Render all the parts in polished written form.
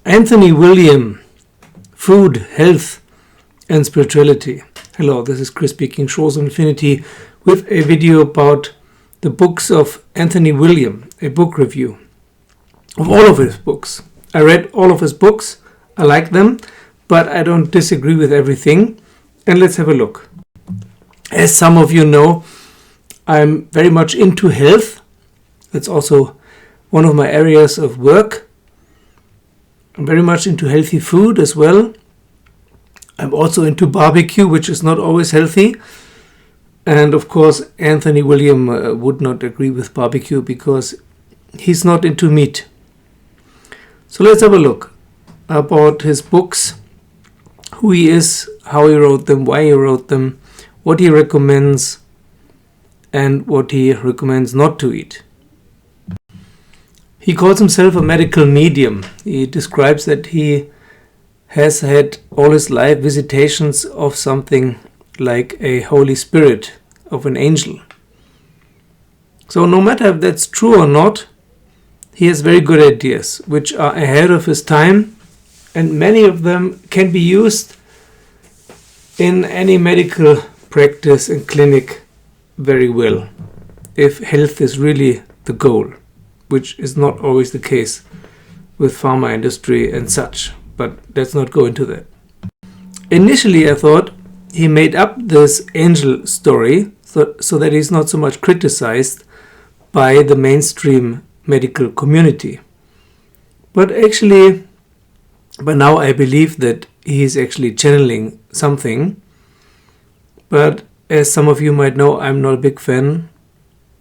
Anthony William, Food, Health and Spirituality. Hello, this is Chris speaking, Shores of Infinity, with a video about the books of Anthony William, a book review of all of his books. I read all of his books, I like them, but I don't disagree with everything. And let's have a look. As some of you know, I'm very much into health. That's also one of my areas of work. I'm very much into healthy food as well. I'm also into barbecue, which is not always healthy. And of course, Anthony William would not agree with barbecue because he's not into meat. So let's have a look about his books, who he is, how he wrote them, why he wrote them, what he recommends, and what he recommends not to eat. He calls himself a medical medium. He describes that he has had all his life visitations of something like a Holy Spirit, of an angel. So no matter if that's true or not, he has very good ideas which are ahead of his time, and many of them can be used in any medical practice and clinic very well, if health is really the goal, which is not always the case with pharma industry and such, but let's not go into that. Initially I thought he made up this angel story so that he's not so much criticized by the mainstream medical community. But actually, by now I believe that he's actually channeling something. But as some of you might know, I'm not a big fan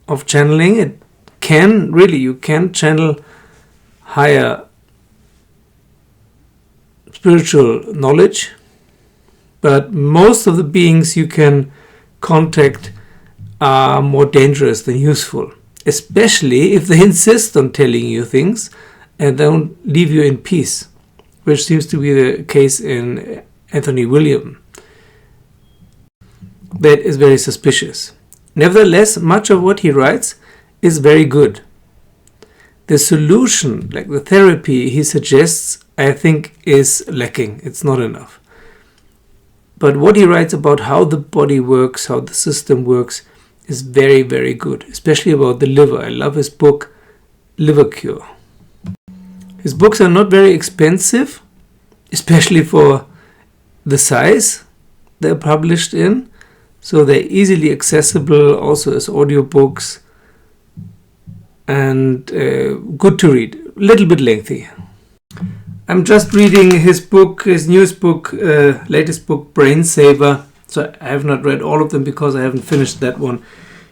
of channeling. You can channel higher spiritual knowledge, but most of the beings you can contact are more dangerous than useful, especially if they insist on telling you things and don't leave you in peace, which seems to be the case in Anthony William. That is very suspicious. Nevertheless, much of what he writes is very good. The solution, like the therapy he suggests, I think is lacking. It's not enough. But what he writes about how the body works, how the system works, is very, very good, especially about the liver. I love his book, Liver Cure. His books are not very expensive, especially for the size they're published in. So they're easily accessible also as audiobooks and good to read. A little bit lengthy. I'm just reading his book, his newest book, latest book, Brain Saver. So I have not read all of them because I haven't finished that one.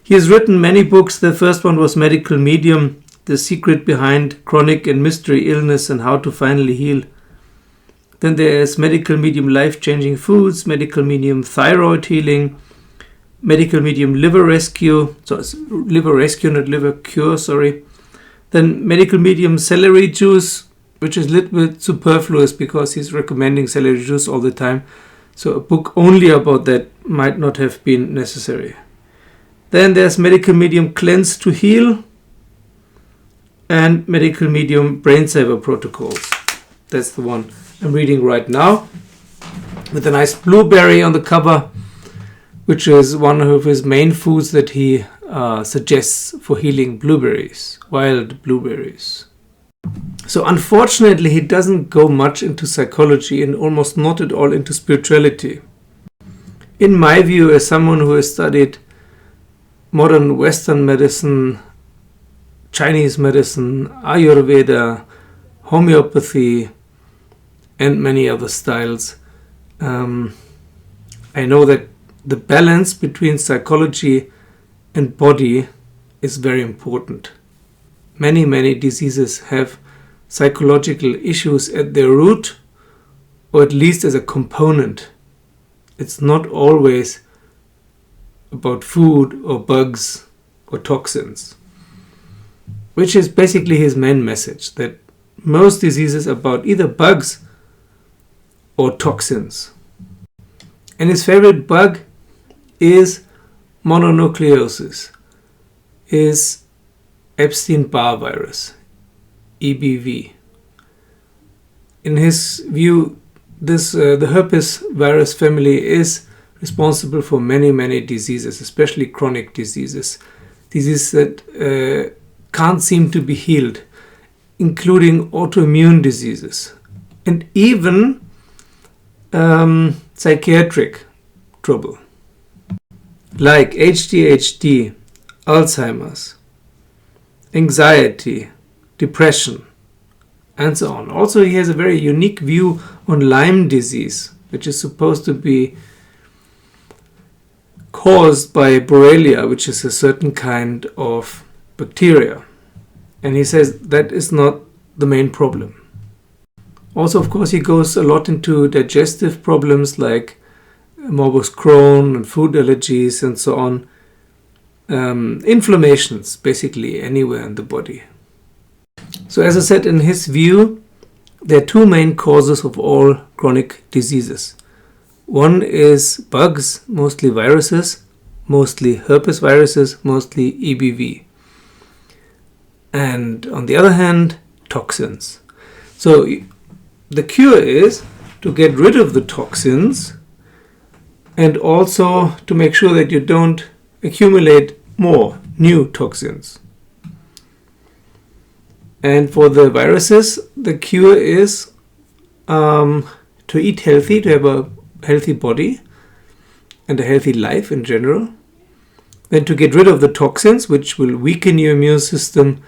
He has written many books. The first one was Medical Medium, The Secret Behind Chronic and Mystery Illness and How to Finally Heal. Then there's Medical Medium Life-Changing Foods, Medical Medium Thyroid Healing, Medical Medium Liver Rescue, so it's Liver Rescue, not Liver Cure, sorry. Then Medical Medium Celery Juice, which is a little bit superfluous because he's recommending celery juice all the time. So a book only about that might not have been necessary. Then there's Medical Medium Cleanse to Heal and Medical Medium Brain Saver Protocols. That's the one I'm reading right now, with a nice blueberry on the cover, which is one of his main foods that he suggests for healing blueberries, wild blueberries. So unfortunately, he doesn't go much into psychology and almost not at all into spirituality. In my view, as someone who has studied modern Western medicine, Chinese medicine, Ayurveda, homeopathy, and many other styles, I know that the balance between psychology and body is very important. Many diseases have psychological issues at their root, or at least as a component. It's not always about food or bugs or toxins, which is basically his main message, that most diseases are about either bugs or toxins. And his favorite bug is mononucleosis, is Epstein-Barr virus, EBV. in his view, the herpes virus family is responsible for many diseases, especially chronic diseases that can't seem to be healed, including autoimmune diseases and even psychiatric trouble like ADHD, Alzheimer's, anxiety, depression, and so on. Also, he has a very unique view on Lyme disease, which is supposed to be caused by Borrelia, which is a certain kind of bacteria. And he says that is not the main problem. Also, of course, he goes a lot into digestive problems like morbus Crohn and food allergies and so on. Inflammations, basically anywhere in the body. So as I said, in his view, there are two main causes of all chronic diseases. One is bugs, mostly viruses, mostly herpes viruses, mostly EBV. And on the other hand, toxins. So the cure is to get rid of the toxins and also to make sure that you don't accumulate more new toxins. And for the viruses, the cure is to eat healthy, to have a healthy body and a healthy life in general. Then to get rid of the toxins, which will weaken your immune system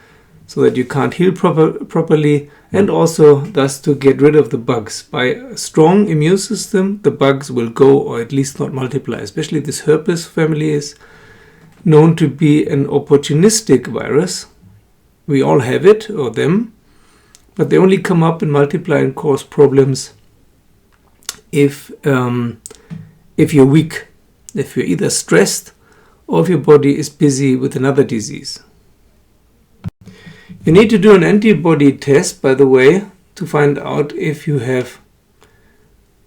so that you can't heal properly, and also thus to get rid of the bugs. By a strong immune system, the bugs will go or at least not multiply. Especially this herpes family is known to be an opportunistic virus. We all have it, or them, but they only come up and multiply and cause problems if you're weak, if you're either stressed or if your body is busy with another disease. You need to do an antibody test, by the way, to find out if you have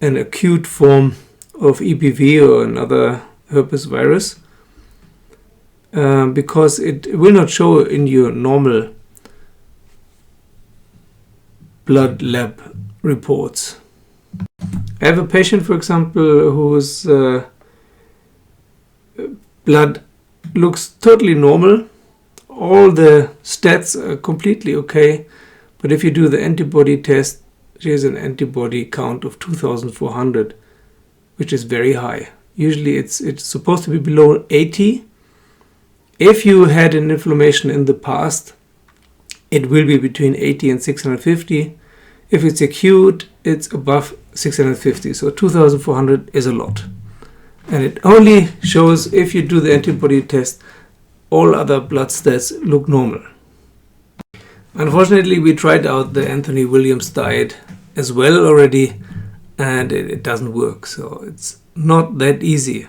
an acute form of EBV or another herpes virus, because it will not show in your normal blood lab reports. I have a patient, for example, whose blood looks totally normal. All the stats are completely okay, but if you do the antibody test, she has an antibody count of 2,400, which is very high. Usually it's supposed to be below 80. If you had an inflammation in the past, it will be between 80 and 650. If it's acute, it's above 650. So 2,400 is a lot. And it only shows if you do the antibody test, all other blood stats look normal. Unfortunately, we tried out the Anthony Williams diet as well already, and it doesn't work. So it's not that easy.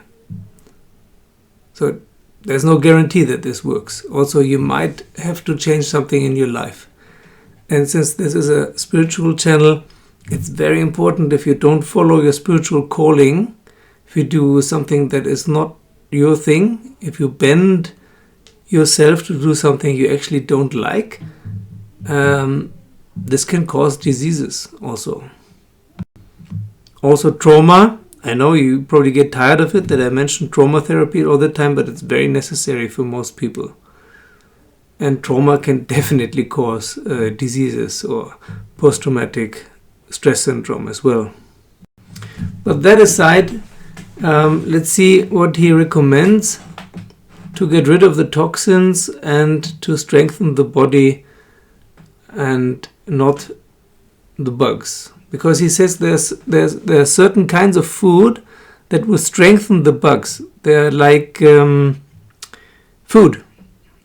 So there's no guarantee that this works. Also, you might have to change something in your life. And since this is a spiritual channel, it's very important, if you don't follow your spiritual calling, if you do something that is not your thing, if you bend yourself to do something you actually don't like, this can cause diseases also. Also trauma. I know you probably get tired of it that I mention trauma therapy all the time, but it's very necessary for most people. And trauma can definitely cause diseases or post-traumatic stress syndrome as well. But that aside, let's see what he recommends to get rid of the toxins and to strengthen the body and not the bugs. Because he says there are certain kinds of food that will strengthen the bugs. They're like food.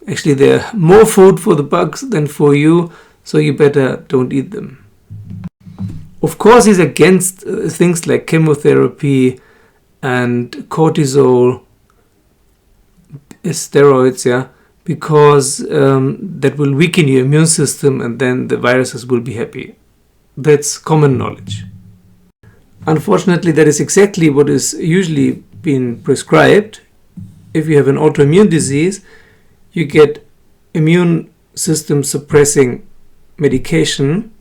Actually, there are more food for the bugs than for you, so you better don't eat them. Of course, he's against things like chemotherapy and cortisol, steroids, because that will weaken your immune system and then the viruses will be happy. That's common knowledge. Unfortunately, that is exactly what is usually being prescribed. If you have an autoimmune disease, you get immune system suppressing medication,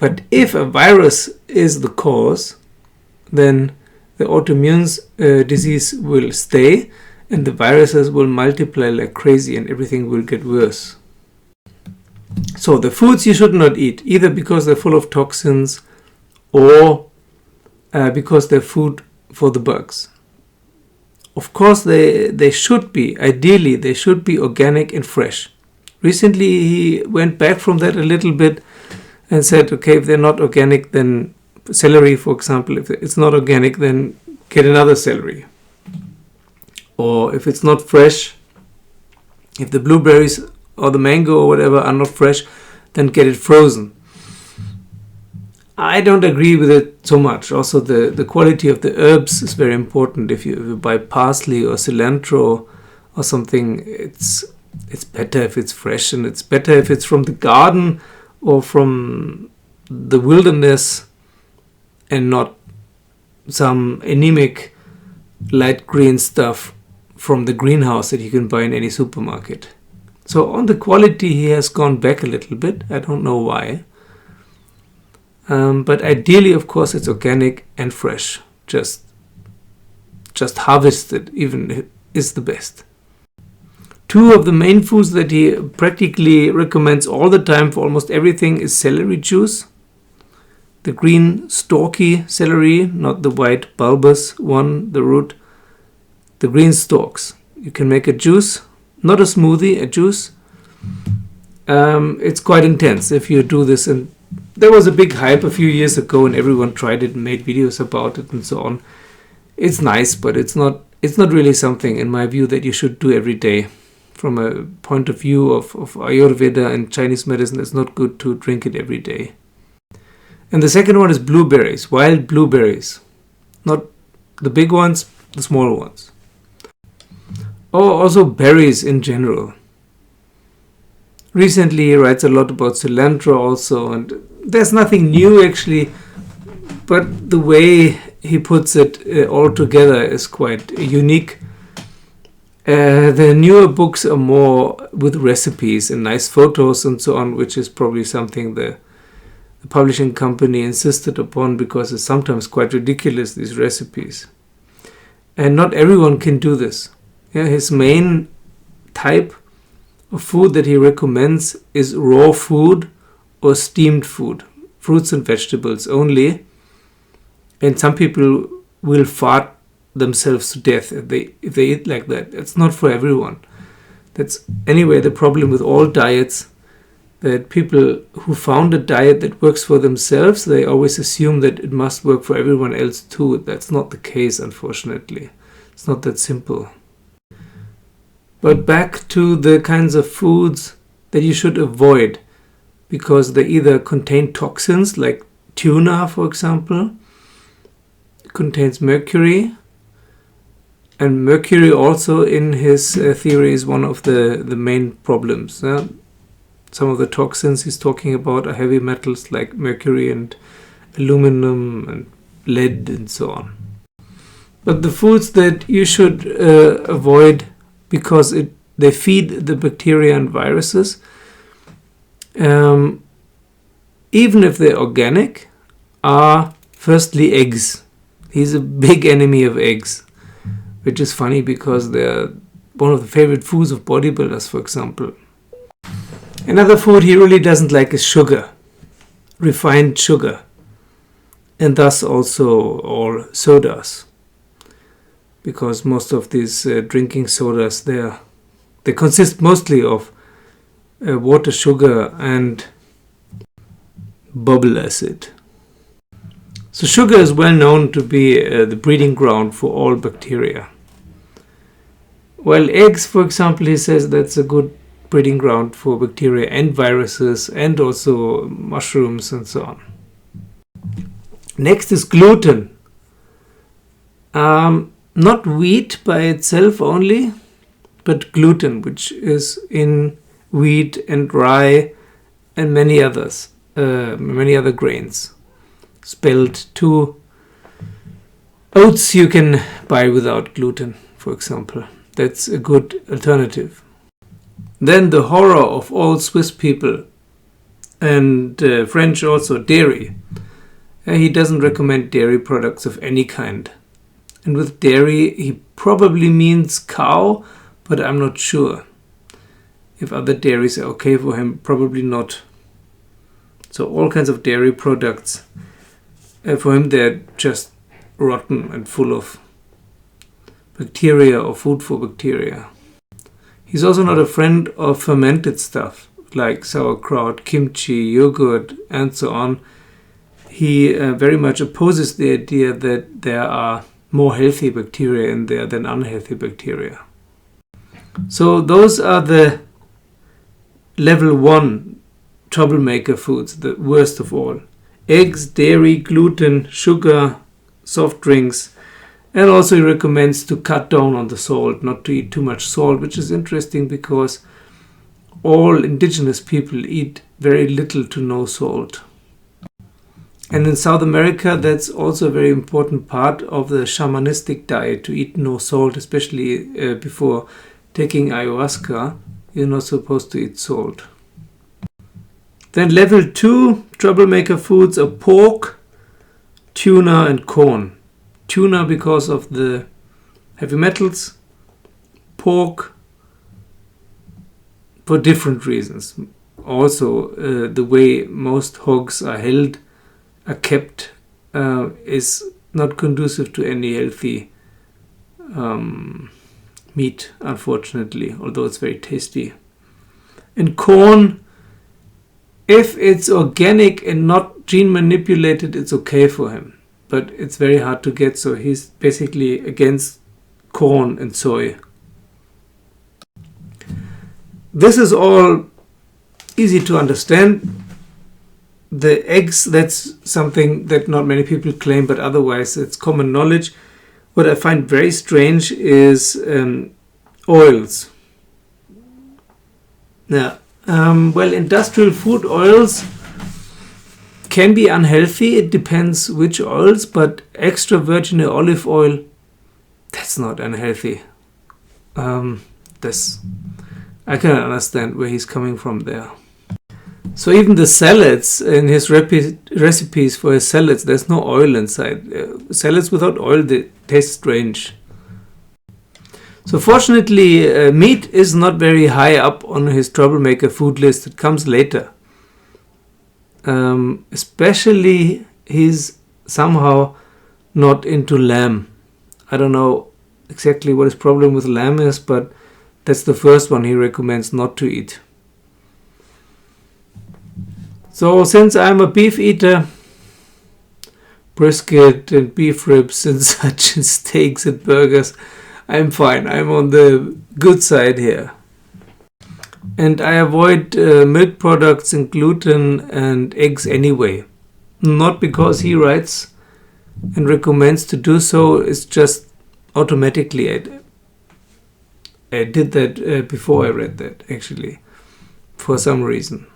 But if a virus is the cause, then the autoimmune disease will stay, and the viruses will multiply like crazy, and everything will get worse. So the foods you should not eat, either because they're full of toxins or because they're food for the bugs. Of course, they should be, ideally, they should be organic and fresh. Recently, he went back from that a little bit and said, okay, if they're not organic, then celery, for example, if it's not organic, then get another celery. Or if it's not fresh, if the blueberries or the mango or whatever are not fresh, then get it frozen. I don't agree with it so much. Also, the quality of the herbs is very important. If you buy parsley or cilantro or something, it's better if it's fresh, and it's better if it's from the garden or from the wilderness and not some anemic light green stuff from the greenhouse that you can buy in any supermarket. So on the quality, he has gone back a little bit. I don't know why. But ideally, of course, it's organic and fresh. Just harvested even is the best. Two of the main foods that he practically recommends all the time for almost everything is celery juice. The green stalky celery, not the white bulbous one, the root. The green stalks. You can make a juice, not a smoothie, a juice. It's quite intense if you do this, and there was a big hype a few years ago and everyone tried it and made videos about it and so on. It's nice, but it's not really something, in my view, that you should do every day. From a point of view of Ayurveda and Chinese medicine, it's not good to drink it every day. And the second one is blueberries, wild blueberries. Not the big ones, the small ones. Or also berries in general. Recently he writes a lot about cilantro also, and there's nothing new actually, but the way he puts it all together is quite unique. The newer books are more with recipes and nice photos and so on, which is probably something the publishing company insisted upon because it's sometimes quite ridiculous, these recipes. And not everyone can do this. Yeah, his main type of food that he recommends is raw food or steamed food, fruits and vegetables only. And some people will fart themselves to death if they eat like that. It's not for everyone. That's anyway the problem with all diets, that people who found a diet that works for themselves, they always assume that it must work for everyone else too. That's not the case, unfortunately. It's not that simple. But back to the kinds of foods that you should avoid, because they either contain toxins, like tuna, for example, contains mercury. And mercury also, in his theory, is one of the main problems. Some of the toxins he's talking about are heavy metals like mercury and aluminum and lead and so on. But the foods that you should avoid, because they feed the bacteria and viruses, even if they're organic, are firstly eggs. He's a big enemy of eggs. Which is funny because they're one of the favorite foods of bodybuilders, for example. Another food he really doesn't like is sugar, refined sugar, and thus also all sodas. Because most of these drinking sodas, they consist mostly of water, sugar, and bubble acid. So sugar is well known to be the breeding ground for all bacteria. While eggs, for example, he says that's a good breeding ground for bacteria and viruses and also mushrooms and so on. Next is gluten. Not wheat by itself only, but gluten, which is in wheat and rye and many other grains. Spelled too. Oats you can buy without gluten, for example. That's a good alternative. Then the horror of all Swiss people, and French also dairy. He doesn't recommend dairy products of any kind. And with dairy, he probably means cow, but I'm not sure. If other dairies are okay for him, probably not. So all kinds of dairy products, for him they're just rotten and full of bacteria or food for bacteria. He's also not a friend of fermented stuff like sauerkraut, kimchi, yogurt, and so on. He very much opposes the idea that there are more healthy bacteria in there than unhealthy bacteria. So those are the level 1 troublemaker foods, the worst of all. Eggs, dairy, gluten, sugar, soft drinks, and also he recommends to cut down on the salt, not to eat too much salt, which is interesting because all indigenous people eat very little to no salt. And in South America, that's also a very important part of the shamanistic diet, to eat no salt, especially before taking ayahuasca. You're not supposed to eat salt. Then level 2 troublemaker foods are pork, tuna, and corn. Tuna because of the heavy metals, pork for different reasons. Also, the way most hogs are held, are kept, is not conducive to any healthy meat, unfortunately, although it's very tasty. And corn, if it's organic and not gene manipulated, it's okay for him. But it's very hard to get, so he's basically against corn and soy. This is all easy to understand. The eggs, that's something that not many people claim, but otherwise it's common knowledge. What I find very strange is oils. Now, industrial food oils can be unhealthy. It depends which oils, but extra virgin olive oil, that's not unhealthy. I can understand where he's coming from there. So even the salads in his recipes for his salads, there's no oil inside. Salads without oil, they taste strange. So fortunately, meat is not very high up on his troublemaker food list. It comes later. Especially he's somehow not into lamb. I don't know exactly what his problem with lamb is, but that's the first one he recommends not to eat. So since I'm a beef eater, brisket and beef ribs and such, and steaks and burgers, I'm fine. I'm on the good side here. And I avoid milk products and gluten and eggs anyway. Not because he writes and recommends to do so, it's just automatically. I did that before I read that, actually, for some reason.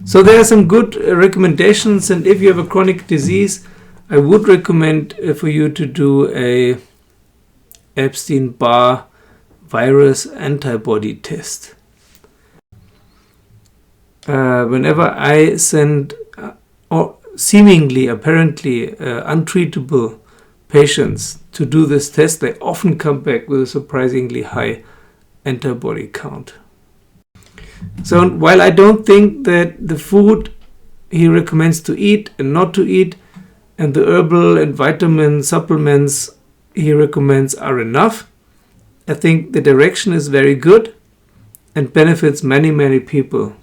So there are some good recommendations, and if you have a chronic disease, I would recommend for you to do a Epstein-Barr virus antibody test. Whenever I send seemingly, apparently untreatable patients to do this test, they often come back with a surprisingly high antibody count. So while I don't think that the food he recommends to eat and not to eat, and the herbal and vitamin supplements he recommends are enough, I think the direction is very good and benefits many, many people.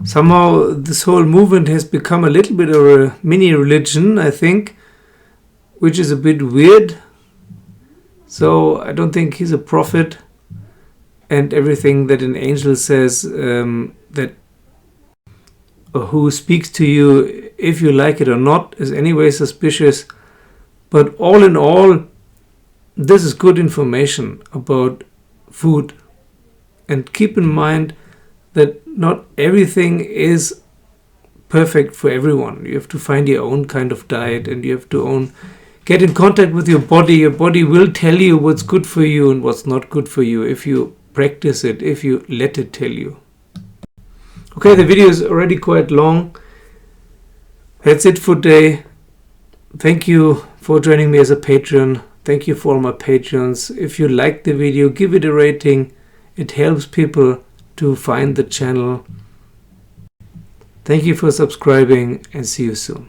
Somehow this whole movement has become a little bit of a mini religion, I think, which is a bit weird. So I don't think he's a prophet, and everything that an angel says that who speaks to you, if you like it or not, is anyway suspicious. But all in all, this is good information about food. And keep in mind that not everything is perfect for everyone. You have to find your own kind of diet, and you have to get in contact with your body. Your body will tell you what's good for you and what's not good for you if you practice it, if you let it tell you. Okay, the video is already quite long. That's it for today. Thank you for joining me as a patron. Thank you for all my patrons. If you liked the video, give it a rating. It helps people to find the channel. Thank you for subscribing and see you soon.